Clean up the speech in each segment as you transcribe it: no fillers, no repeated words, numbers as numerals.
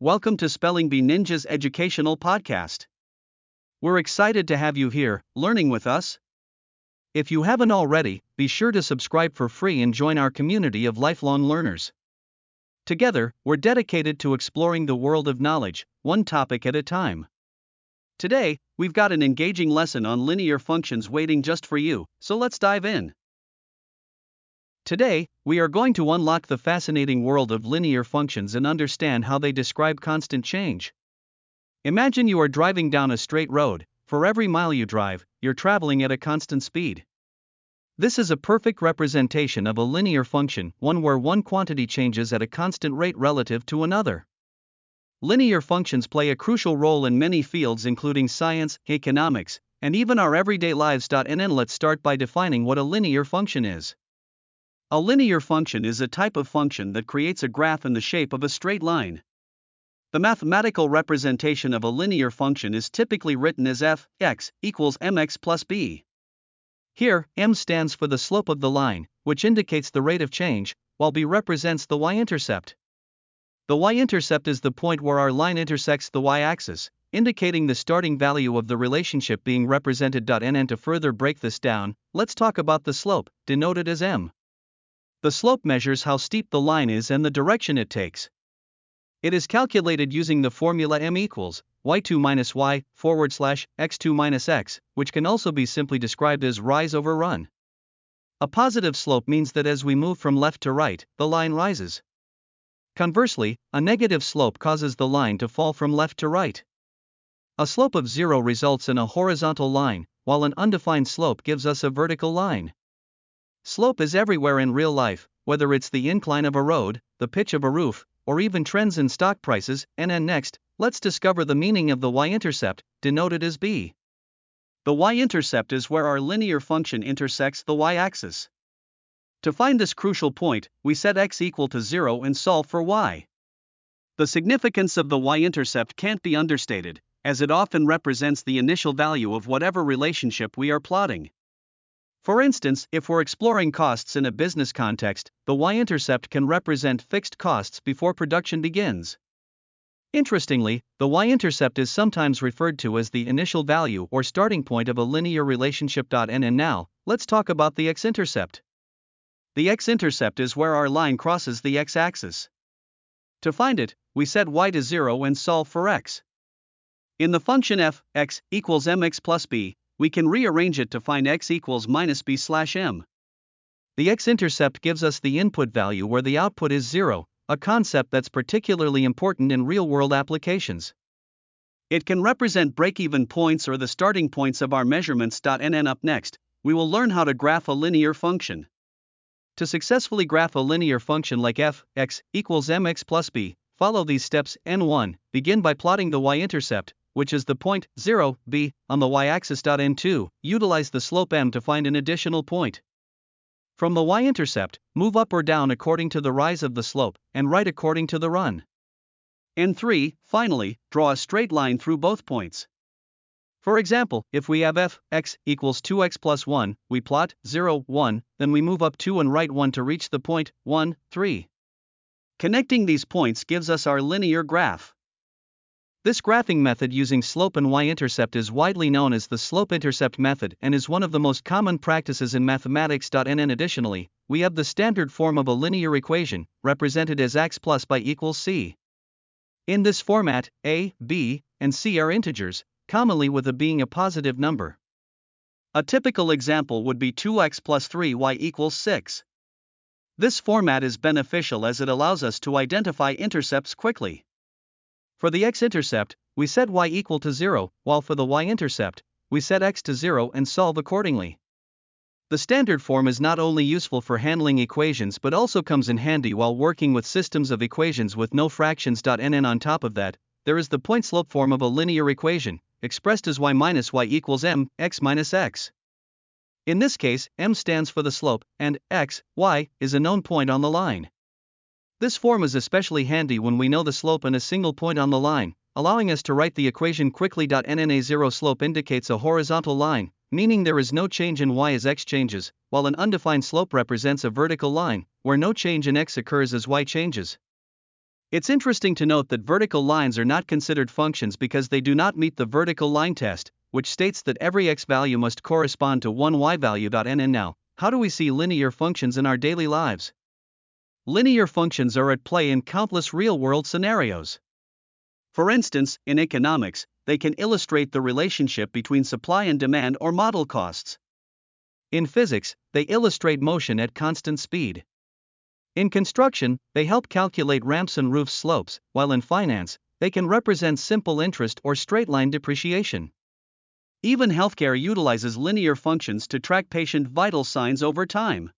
Welcome to Spelling Bee Ninja's educational podcast. We're excited to have you here, learning with us. If you haven't already, be sure to subscribe for free and join our community of lifelong learners. Together, we're dedicated to exploring the world of knowledge, one topic at a time. Today, we've got an engaging lesson on linear functions waiting just for you, so let's dive in. Today, we are going to unlock the fascinating world of linear functions and understand how they describe constant change. Imagine you are driving down a straight road. For every mile you drive, you're traveling at a constant speed. This is a perfect representation of a linear function, one where one quantity changes at a constant rate relative to another. Linear functions play a crucial role in many fields including science, economics, and even our everyday lives. Let's start by defining what a linear function is. A linear function is a type of function that creates a graph in the shape of a straight line. The mathematical representation of a linear function is typically written as f(x) equals mx plus b. Here, m stands for the slope of the line, which indicates the rate of change, while b represents the y-intercept. The y-intercept is the point where our line intersects the y-axis, indicating the starting value of the relationship being represented. To further break this down, let's talk about the slope, denoted as m. The slope measures how steep the line is and the direction it takes. It is calculated using the formula m equals y2 minus y forward slash x2 minus x, which can also be simply described as rise over run. A positive slope means that as we move from left to right, the line rises. Conversely, a negative slope causes the line to fall from left to right. A slope of 0 results in a horizontal line, while an undefined slope gives us a vertical line. Slope is everywhere in real life, whether it's the incline of a road, the pitch of a roof, or even trends in stock prices. Next, let's discover the meaning of the y-intercept, denoted as b. The y-intercept is where our linear function intersects the y-axis. To find this crucial point, we set x equal to 0 and solve for y. The significance of the y-intercept can't be understated, as it often represents the initial value of whatever relationship we are plotting. For instance, if we're exploring costs in a business context, the y-intercept can represent fixed costs before production begins. Interestingly, the y-intercept is sometimes referred to as the initial value or starting point of a linear relationship. And now, let's talk about the x-intercept. The x-intercept is where our line crosses the x-axis. To find it, we set y to 0 and solve for x. In the function f(x) equals mx plus b, we can rearrange it to find x equals minus b slash m. The x-intercept gives us the input value where the output is 0, a concept that's particularly important in real-world applications. It can represent break-even points or the starting points of our measurements. Up next, we will learn how to graph a linear function. To successfully graph a linear function like f(x) equals mx plus b, follow these steps. N1, begin by plotting the y-intercept, which is the point 0, b, on the y-axis. N2, utilize the slope m to find an additional point. From the y-intercept, move up or down according to the rise of the slope, and right according to the run. N3, finally, draw a straight line through both points. For example, if we have f(x) equals 2x plus 1, we plot 0, 1, then we move up 2 and right 1 to reach the point 1, 3. Connecting these points gives us our linear graph. This graphing method using slope and y-intercept is widely known as the slope-intercept method and is one of the most common practices in mathematics. Additionally, we have the standard form of a linear equation, represented as x plus by equals c. In this format, a, b, and c are integers, commonly with a being a positive number. A typical example would be 2x plus 3y equals 6. This format is beneficial as it allows us to identify intercepts quickly. For the x-intercept, we set y equal to 0, while for the y-intercept, we set x to 0 and solve accordingly. The standard form is not only useful for handling equations but also comes in handy while working with systems of equations with no fractions. On top of that, there is the point-slope form of a linear equation, expressed as y minus y equals m, x minus x. In this case, m stands for the slope, and x, y, is a known point on the line. This form is especially handy when we know the slope and a single point on the line, allowing us to write the equation quickly. A zero slope indicates a horizontal line, meaning there is no change in y as x changes, while an undefined slope represents a vertical line, where no change in x occurs as y changes. It's interesting to note that vertical lines are not considered functions because they do not meet the vertical line test, which states that every x value must correspond to one y value. And now, how do we see linear functions in our daily lives? Linear functions are at play in countless real-world scenarios. For instance, in economics, they can illustrate the relationship between supply and demand or model costs. In physics, they illustrate motion at constant speed. In construction, they help calculate ramps and roof slopes, while in finance, they can represent simple interest or straight-line depreciation. Even healthcare utilizes linear functions to track patient vital signs over time.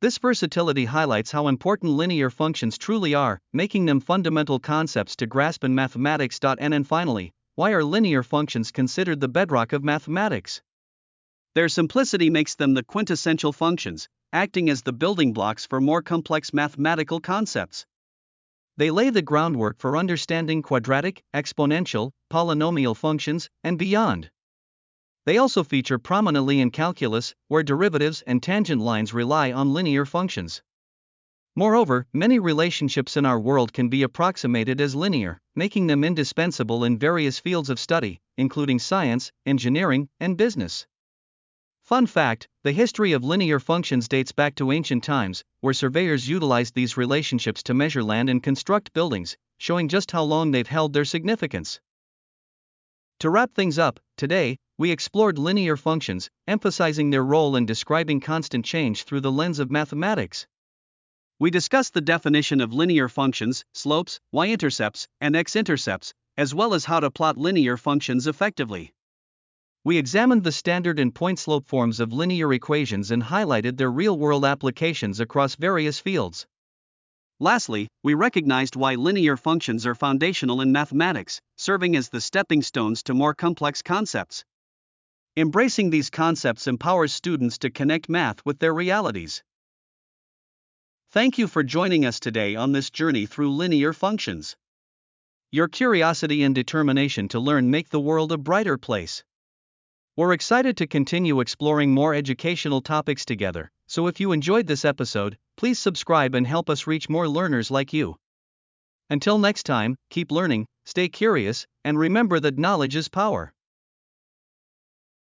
This versatility highlights how important linear functions truly are, making them fundamental concepts to grasp in mathematics. And finally, why are linear functions considered the bedrock of mathematics? Their simplicity makes them the quintessential functions, acting as the building blocks for more complex mathematical concepts. They lay the groundwork for understanding quadratic, exponential, polynomial functions, and beyond. They also feature prominently in calculus, where derivatives and tangent lines rely on linear functions. Moreover, many relationships in our world can be approximated as linear, making them indispensable in various fields of study, including science, engineering, and business. Fun fact, the history of linear functions dates back to ancient times, where surveyors utilized these relationships to measure land and construct buildings, showing just how long they've held their significance. To wrap things up, today, we explored linear functions, emphasizing their role in describing constant change through the lens of mathematics. We discussed the definition of linear functions, slopes, y-intercepts, and x-intercepts, as well as how to plot linear functions effectively. We examined the standard and point-slope forms of linear equations and highlighted their real-world applications across various fields. Lastly, we recognized why linear functions are foundational in mathematics, serving as the stepping stones to more complex concepts. Embracing these concepts empowers students to connect math with their realities. Thank you for joining us today on this journey through linear functions. Your curiosity and determination to learn make the world a brighter place. We're excited to continue exploring more educational topics together, so if you enjoyed this episode, please subscribe and help us reach more learners like you. Until next time, keep learning, stay curious, and remember that knowledge is power.